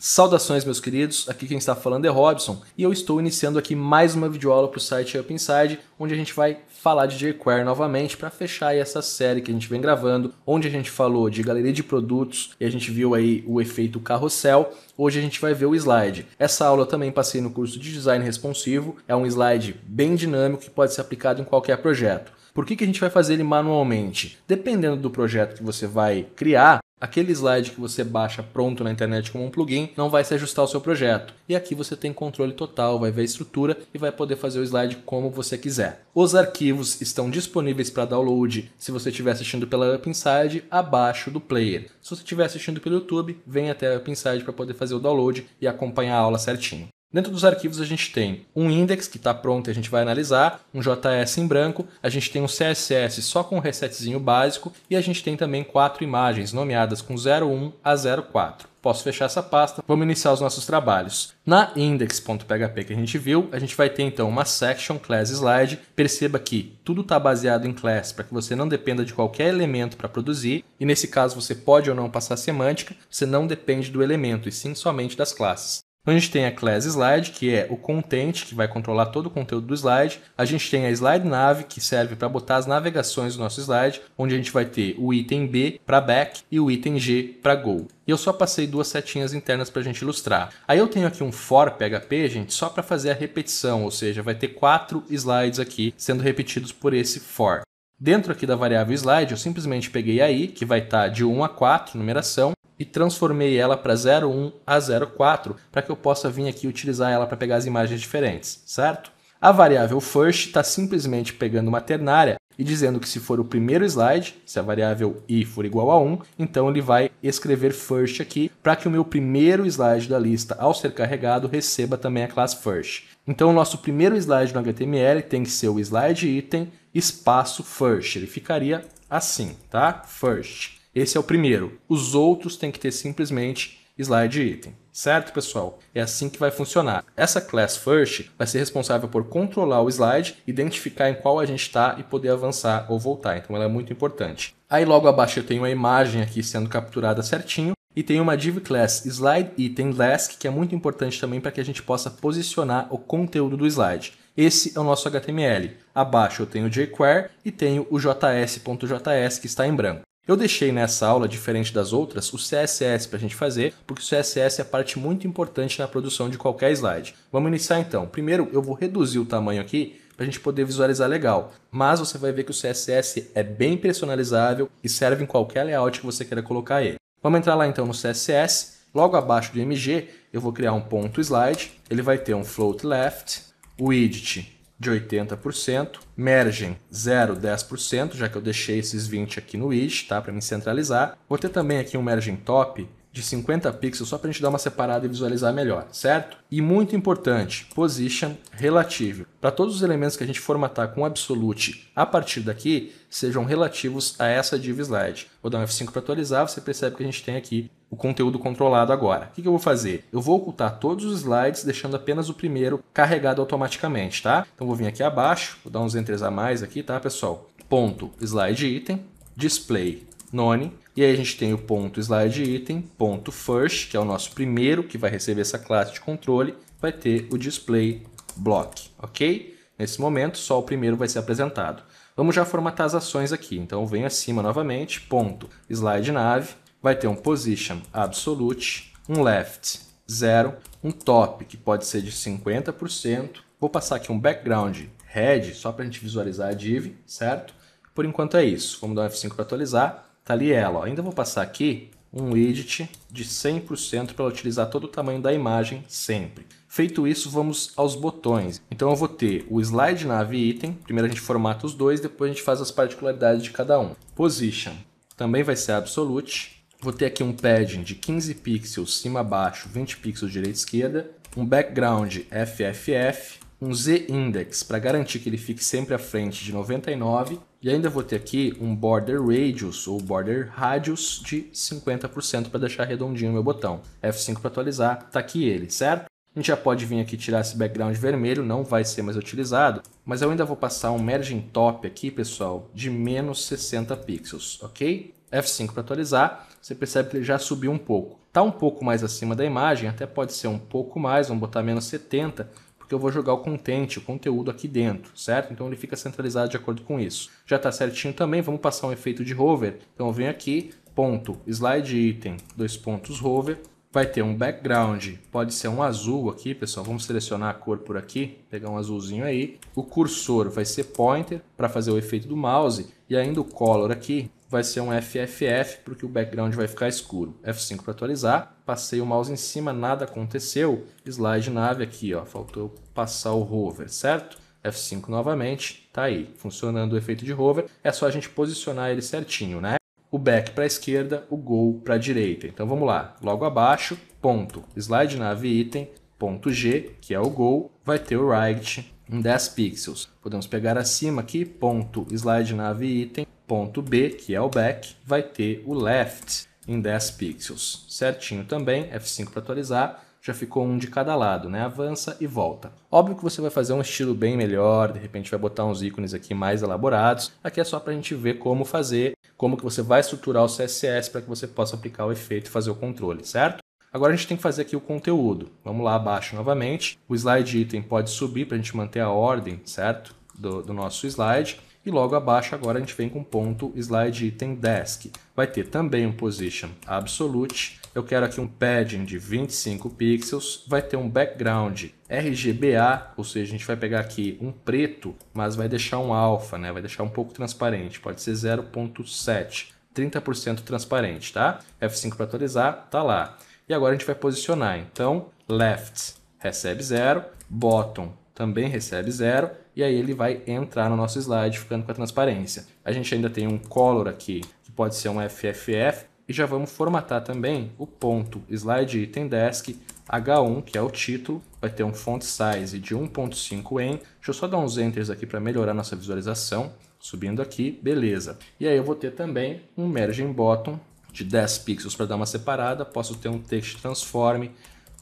Saudações, meus queridos, aqui quem está falando é Robson e eu estou iniciando aqui mais uma videoaula para o site Up Inside, onde a gente vai falar de jQuery novamente para fechar aí essa série que a gente vem gravando, onde a gente falou de galeria de produtos e a gente viu aí o efeito carrossel. Hoje a gente vai ver o slide. Essa aula eu também passei no curso de design responsivo, é um slide bem dinâmico que pode ser aplicado em qualquer projeto. Por que a gente vai fazer ele manualmente? Dependendo do projeto que você vai criar, aquele slide que você baixa pronto na internet como um plugin não vai se ajustar ao seu projeto. E aqui você tem controle total, vai ver a estrutura e vai poder fazer o slide como você quiser. Os arquivos estão disponíveis para download se você estiver assistindo pela Up Inside, abaixo do player. Se você estiver assistindo pelo YouTube, vem até a Up Inside para poder fazer o download e acompanhar a aula certinho. Dentro dos arquivos a gente tem um index que está pronto e a gente vai analisar, um JS em branco, a gente tem um CSS só com um resetzinho básico e a gente tem também 4 imagens nomeadas com 01 a 04. Posso fechar essa pasta, vamos iniciar os nossos trabalhos. Na index.php que a gente viu, a gente vai ter então uma section class slide. Perceba que tudo está baseado em class para que você não dependa de qualquer elemento para produzir. E nesse caso você pode ou não passar semântica, você não depende do elemento e sim somente das classes. Então a gente tem a class slide, que é o content, que vai controlar todo o conteúdo do slide. A gente tem a slide nav, que serve para botar as navegações do nosso slide, onde a gente vai ter o item B para back e o item G para go. E eu só passei 2 setinhas internas para a gente ilustrar. Aí eu tenho aqui um for PHP, gente, só para fazer a repetição, ou seja, vai ter 4 slides aqui sendo repetidos por esse for. Dentro aqui da variável slide, eu simplesmente peguei a i, que vai estar de 1 a 4, numeração, e transformei ela para 01 a 04 para que eu possa vir aqui utilizar ela para pegar as imagens diferentes, certo? A variável first está simplesmente pegando uma ternária e dizendo que se for o primeiro slide, se a variável i for igual a 1, então ele vai escrever first aqui para que o meu primeiro slide da lista, ao ser carregado, receba também a classe first. Então o nosso primeiro slide no HTML tem que ser o slide item espaço first. Ele ficaria assim, tá? First. Esse é o primeiro. Os outros têm que ter simplesmente slide item. Certo, pessoal? É assim que vai funcionar. Essa class first vai ser responsável por controlar o slide, identificar em qual a gente está e poder avançar ou voltar. Então ela é muito importante. Aí logo abaixo eu tenho a imagem aqui sendo capturada certinho. E tem uma div class slide item last, que é muito importante também para que a gente possa posicionar o conteúdo do slide. Esse é o nosso HTML. Abaixo eu tenho o jQuery e tenho o js.js que está em branco. Eu deixei nessa aula, diferente das outras, o CSS para a gente fazer, porque o CSS é a parte muito importante na produção de qualquer slide. Vamos iniciar então. Primeiro eu vou reduzir o tamanho aqui para a gente poder visualizar legal. Mas você vai ver que o CSS é bem personalizável e serve em qualquer layout que você queira colocar ele. Vamos entrar lá então no CSS. Logo abaixo do MG eu vou criar um ponto slide. Ele vai ter um float left, width de 80%, margin 0,10%, já que eu deixei esses 20 aqui no widget, tá? Para me centralizar. Vou ter também aqui um margin top de 50 pixels, só para a gente dar uma separada e visualizar melhor, certo? E muito importante, position relative. Para todos os elementos que a gente formatar com absolute a partir daqui, sejam relativos a essa div slide. Vou dar um F5 para atualizar, você percebe que a gente tem aqui o conteúdo controlado agora. O que eu vou fazer? Eu vou ocultar todos os slides, deixando apenas o primeiro carregado automaticamente, tá? Então vou vir aqui abaixo, vou dar uns entres a mais aqui, tá, pessoal? Ponto slide item, display none, e aí a gente tem o ponto slide item, ponto first, que é o nosso primeiro que vai receber essa classe de controle, vai ter o display block, ok? Nesse momento, só o primeiro vai ser apresentado. Vamos já formatar as ações aqui. Então, eu venho acima novamente, ponto slide nav, vai ter um position absolute, um left 0, um top que pode ser de 50%. Vou passar aqui um background red, só para a gente visualizar a div, certo? Por enquanto é isso. Vamos dar um F5 para atualizar. Tá ali ela. Ó. Ainda vou passar aqui um widget de 100% para utilizar todo o tamanho da imagem sempre. Feito isso, vamos aos botões. Então eu vou ter o slide nav item. Primeiro a gente formata os dois, depois a gente faz as particularidades de cada um. Position também vai ser absolute. Vou ter aqui um padding de 15 pixels cima a baixo, 20 pixels direita e esquerda. Um background FFF. Um z-index para garantir que ele fique sempre à frente de 99 e ainda vou ter aqui um border radius ou border radius de 50% para deixar redondinho o meu botão. F5 para atualizar, tá aqui ele, certo? A gente já pode vir aqui tirar esse background vermelho, não vai ser mais utilizado, mas eu ainda vou passar um margin top aqui, pessoal, de menos 60 pixels, ok? F5 para atualizar, você percebe que ele já subiu um pouco. Está um pouco mais acima da imagem, até pode ser um pouco mais, vamos botar menos 70, porque eu vou jogar o content, o conteúdo aqui dentro, certo? Então ele fica centralizado de acordo com isso. Já está certinho também, vamos passar um efeito de hover. Então eu venho aqui, ponto, slide item, 2 pontos hover, vai ter um background, pode ser um azul aqui, pessoal, vamos selecionar a cor por aqui, pegar um azulzinho aí. O cursor vai ser pointer para fazer o efeito do mouse e ainda o color aqui vai ser um FFF porque o background vai ficar escuro. F5 para atualizar, passei o mouse em cima, nada aconteceu, slide nave aqui, ó, faltou passar o hover, certo? F5 novamente, tá aí, funcionando o efeito de hover, é só a gente posicionar ele certinho, né? O back para a esquerda, o go para a direita. Então vamos lá, logo abaixo, ponto, slide nave item, ponto G, que é o go, vai ter o right em 10 pixels. Podemos pegar acima aqui, ponto, slide nave item, ponto B, que é o back, vai ter o left em 10 pixels. Certinho também, F5 para atualizar, já ficou um de cada lado, né? Avança e volta. Óbvio que você vai fazer um estilo bem melhor, de repente vai botar uns ícones aqui mais elaborados. Aqui é só para a gente ver como fazer, como que você vai estruturar o CSS para que você possa aplicar o efeito e fazer o controle, certo? Agora a gente tem que fazer aqui o conteúdo. Vamos lá abaixo novamente. O slide item pode subir para a gente manter a ordem, certo? Do nosso slide. E logo abaixo agora a gente vem com ponto slide item desk. Vai ter também um position absolute. Eu quero aqui um padding de 25 pixels. Vai ter um background RGBA, ou seja, a gente vai pegar aqui um preto, mas vai deixar um alfa, né? Vai deixar um pouco transparente. Pode ser 0.7, 30% transparente, tá? F5 para atualizar, tá lá. E agora a gente vai posicionar. Então, left recebe 0, bottom também recebe 0, e aí ele vai entrar no nosso slide ficando com a transparência. A gente ainda tem um color aqui, que pode ser um FFF, e já vamos formatar também o ponto slide item desk H1, que é o título, vai ter um font size de 1.5 em. Deixa eu só dar uns enters aqui para melhorar nossa visualização. Subindo aqui, beleza. E aí eu vou ter também um margin bottom de 10 pixels para dar uma separada. Posso ter um text transform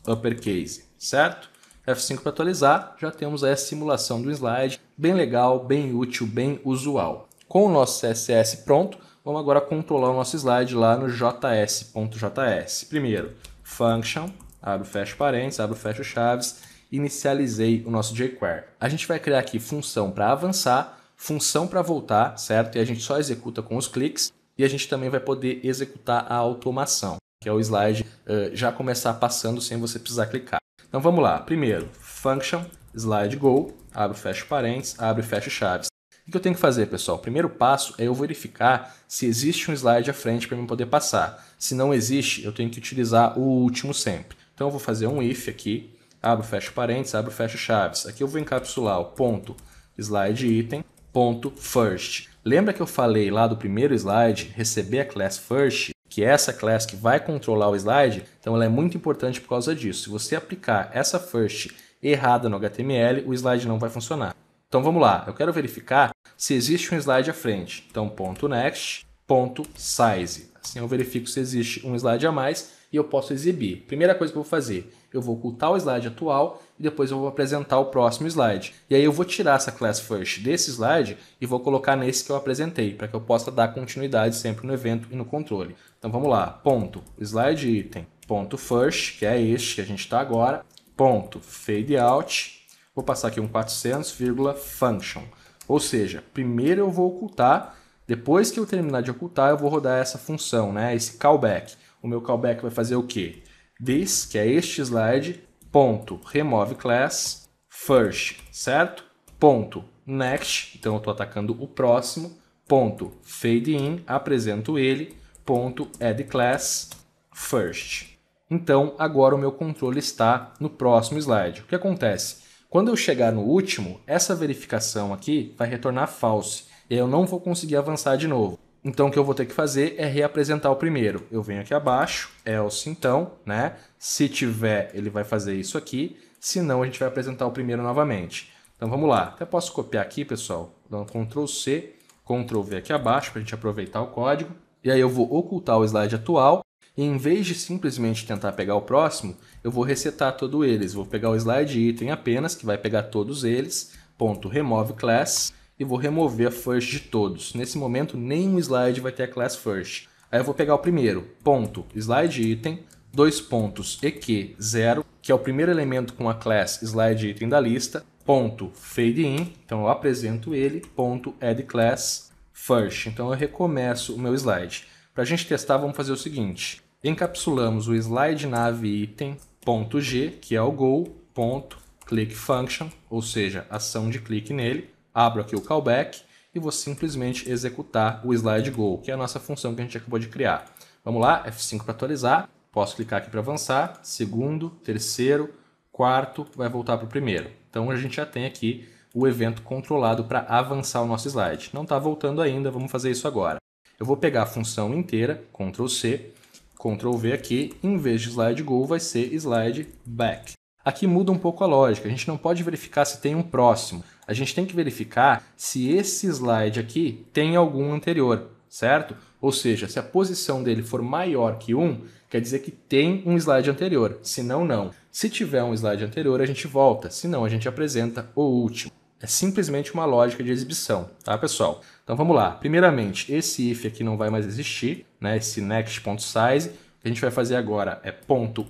uppercase, certo? F5 para atualizar, já temos a simulação do slide, bem legal, bem útil, bem usual. Com o nosso CSS pronto, vamos agora controlar o nosso slide lá no js.js. Primeiro, function, abro e fecho parênteses, abro e fecho chaves, inicializei o nosso jQuery. A gente vai criar aqui função para avançar, função para voltar, certo? E a gente só executa com os cliques e a gente também vai poder executar a automação, que é o slide já começar passando sem você precisar clicar. Então vamos lá, primeiro, function, slide go, abro e fecho parênteses, abro e fecho chaves. O que eu tenho que fazer, pessoal? O primeiro passo é eu verificar se existe um slide à frente para eu poder passar. Se não existe, eu tenho que utilizar o último sempre. Então eu vou fazer um if aqui, abro e fecho parênteses, abro e fecho chaves. Aqui eu vou encapsular o ponto slide item, ponto first. Lembra que eu falei lá do primeiro slide, receber a class first? Que é essa class que vai controlar o slide, então ela é muito importante por causa disso. Se você aplicar essa first errada no HTML, o slide não vai funcionar. Então vamos lá, eu quero verificar se existe um slide à frente. Então ponto next, ponto size. Assim eu verifico se existe um slide a mais e eu posso exibir. Primeira coisa que eu vou fazer, eu vou ocultar o slide atual e depois eu vou apresentar o próximo slide. E aí eu vou tirar essa class first desse slide e vou colocar nesse que eu apresentei, para que eu possa dar continuidade sempre no evento e no controle. Então vamos lá, ponto slide item, ponto first, que é este que a gente está agora, ponto fade out, vou passar aqui um 400, function. Ou seja, primeiro eu vou ocultar, depois que eu terminar de ocultar, eu vou rodar essa função, né? Esse callback. O meu callback vai fazer o quê? This, que é este slide, ponto remove class first, certo? Ponto next, então eu estou atacando o próximo, ponto fade in, apresento ele, ponto add class first. Então agora o meu controle está no próximo slide. O que acontece? Quando eu chegar no último, essa verificação aqui vai retornar false e eu não vou conseguir avançar de novo. Então o que eu vou ter que fazer é reapresentar o primeiro. Eu venho aqui abaixo, else então, né? Se tiver, ele vai fazer isso aqui. Se não, a gente vai apresentar o primeiro novamente. Então vamos lá. Até posso copiar aqui, pessoal. Dando Ctrl C, Ctrl V aqui abaixo para a gente aproveitar o código. E aí eu vou ocultar o slide atual. E em vez de simplesmente tentar pegar o próximo, eu vou resetar todos eles. Vou pegar o slide item apenas, que vai pegar todos eles, ponto remove class, e vou remover a first de todos. Nesse momento, nenhum slide vai ter a class first. Aí eu vou pegar o primeiro, ponto slide item, dois pontos eq0, que é o primeiro elemento com a class SlideItem da lista, ponto fadeIn, então eu apresento ele, ponto addClass first. Então eu recomeço o meu slide. Para a gente testar, vamos fazer o seguinte. Encapsulamos o SlideNavItem.g, que é o go.clickFunction, ou seja, ação de clique nele. Abro aqui o callback e vou simplesmente executar o SlideGo, que é a nossa função que a gente acabou de criar. Vamos lá, F5 para atualizar. Posso clicar aqui para avançar. Segundo, terceiro, quarto, vai voltar para o primeiro. Então a gente já tem aqui o evento controlado para avançar o nosso slide. Não está voltando ainda, vamos fazer isso agora. Eu vou pegar a função inteira, Ctrl C, Ctrl V aqui, em vez de SlideGo vai ser SlideBack. Aqui muda um pouco a lógica, a gente não pode verificar se tem um próximo. A gente tem que verificar se esse slide aqui tem algum anterior, certo? Ou seja, se a posição dele for maior que 1, quer dizer que tem um slide anterior, se não, não. Se tiver um slide anterior, a gente volta, se não, a gente apresenta o último. É simplesmente uma lógica de exibição, tá, pessoal? Então vamos lá. Primeiramente, esse if aqui não vai mais existir, né? Esse next.size. O que a gente vai fazer agora é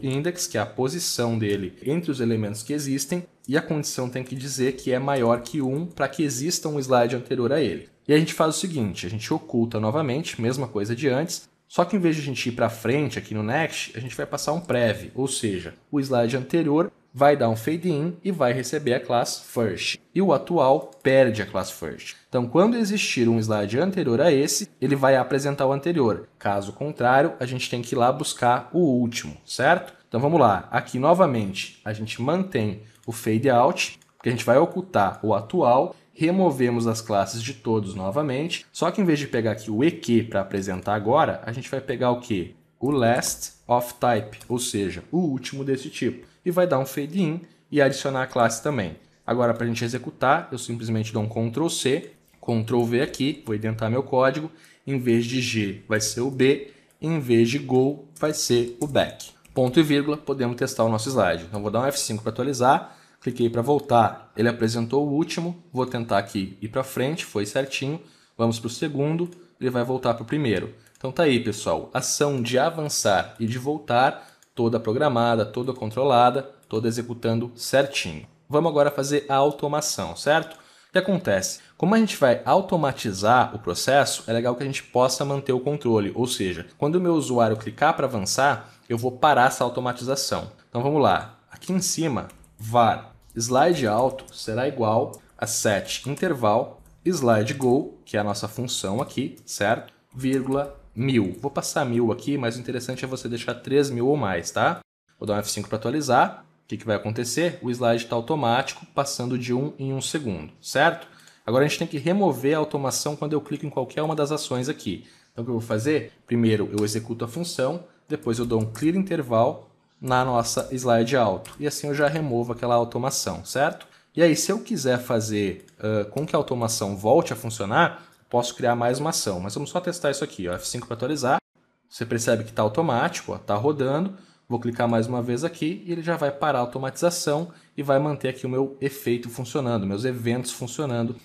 .index, que é a posição dele entre os elementos que existem, e a condição tem que dizer que é maior que 1 para que exista um slide anterior a ele. E a gente faz o seguinte, a gente oculta novamente, mesma coisa de antes, só que em vez de a gente ir para frente aqui no next, a gente vai passar um prev, ou seja, o slide anterior vai dar um fade in e vai receber a class first. E o atual perde a class first. Então, quando existir um slide anterior a esse, ele vai apresentar o anterior. Caso contrário, a gente tem que ir lá buscar o último, certo? Então, vamos lá. Aqui, novamente, a gente mantém o fade out, porque a gente vai ocultar o atual, removemos as classes de todos novamente, só que em vez de pegar aqui o EQ para apresentar agora, a gente vai pegar o quê? O last of type, ou seja, o último desse tipo. E vai dar um fade in e adicionar a classe também. Agora, para a gente executar, eu simplesmente dou um Ctrl C, Ctrl V aqui, vou identar meu código. Em vez de G, vai ser o B. Em vez de Go, vai ser o Back. Ponto e vírgula, podemos testar o nosso slide. Então, vou dar um F5 para atualizar. Cliquei para voltar, ele apresentou o último. Vou tentar aqui ir para frente, foi certinho. Vamos para o segundo, ele vai voltar para o primeiro. Então, tá aí, pessoal. Ação de avançar e de voltar, toda programada, toda controlada, toda executando certinho. Vamos agora fazer a automação, certo? O que acontece? Como a gente vai automatizar o processo, é legal que a gente possa manter o controle. Ou seja, quando o meu usuário clicar para avançar, eu vou parar essa automatização. Então vamos lá. Aqui em cima, var slideAuto será igual a set interval slideGo, que é a nossa função aqui, certo? Vírgula 1000. Vou passar 1000 aqui, mas o interessante é você deixar 3000 ou mais, tá? Vou dar um F5 para atualizar. O que vai acontecer? O slide está automático, passando de 1 em 1 segundo, certo? Agora a gente tem que remover a automação quando eu clico em qualquer uma das ações aqui. Então o que eu vou fazer? Primeiro eu executo a função, depois eu dou um clear interval na nossa SlideAuto. E assim eu já removo aquela automação, certo? E aí, se eu quiser fazer com que a automação volte a funcionar, posso criar mais uma ação. Mas vamos só testar isso aqui, ó. F5 para atualizar. Você percebe que está automático, está rodando. Vou clicar mais uma vez aqui e ele já vai parar a automatização e vai manter aqui o meu efeito funcionando, meus eventos funcionando,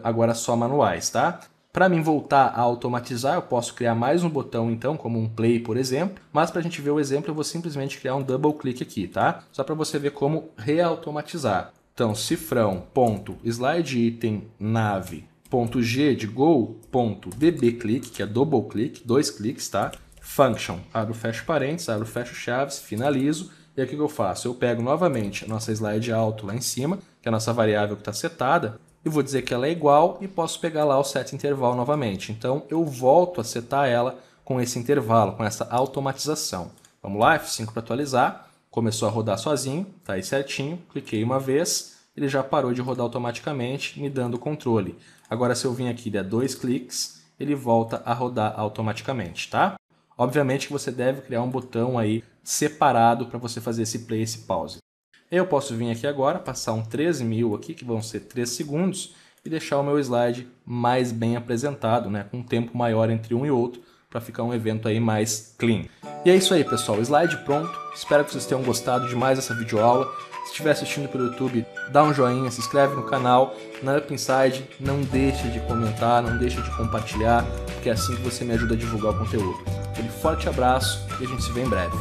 agora só manuais, tá? Para mim voltar a automatizar, eu posso criar mais um botão, então, como um play, por exemplo. Mas para a gente ver o exemplo, eu vou simplesmente criar um double click aqui, tá? Só para você ver como reautomatizar. Então, cifrão.slideItemNav.g de go.dbClick, que é double click, 2 cliques, tá? Function, abro, fecho parênteses, abro, fecho chaves, finalizo. E aqui o que eu faço? Eu pego novamente a nossa SlideAuto lá em cima, que é a nossa variável que está setada, e vou dizer que ela é igual e posso pegar lá o setInterval novamente. Então, eu volto a setar ela com esse intervalo, com essa automatização. Vamos lá, F5 para atualizar. Começou a rodar sozinho, tá aí certinho. Cliquei uma vez, ele já parou de rodar automaticamente, me dando o controle. Agora, se eu vim aqui e der 2 cliques, ele volta a rodar automaticamente, tá? Obviamente que você deve criar um botão aí separado para você fazer esse play e esse pause. Eu posso vir aqui agora, passar um 13.000 aqui, que vão ser 3 segundos, e deixar o meu slide mais bem apresentado, né, com um tempo maior entre um e outro, para ficar um evento aí mais clean. E é isso aí, pessoal, o slide pronto. Espero que vocês tenham gostado demais dessa videoaula. Se estiver assistindo pelo YouTube, dá um joinha, se inscreve no canal. Na Up Inside, não deixe de comentar, não deixe de compartilhar, porque é assim que você me ajuda a divulgar o conteúdo. Aquele forte abraço e a gente se vê em breve.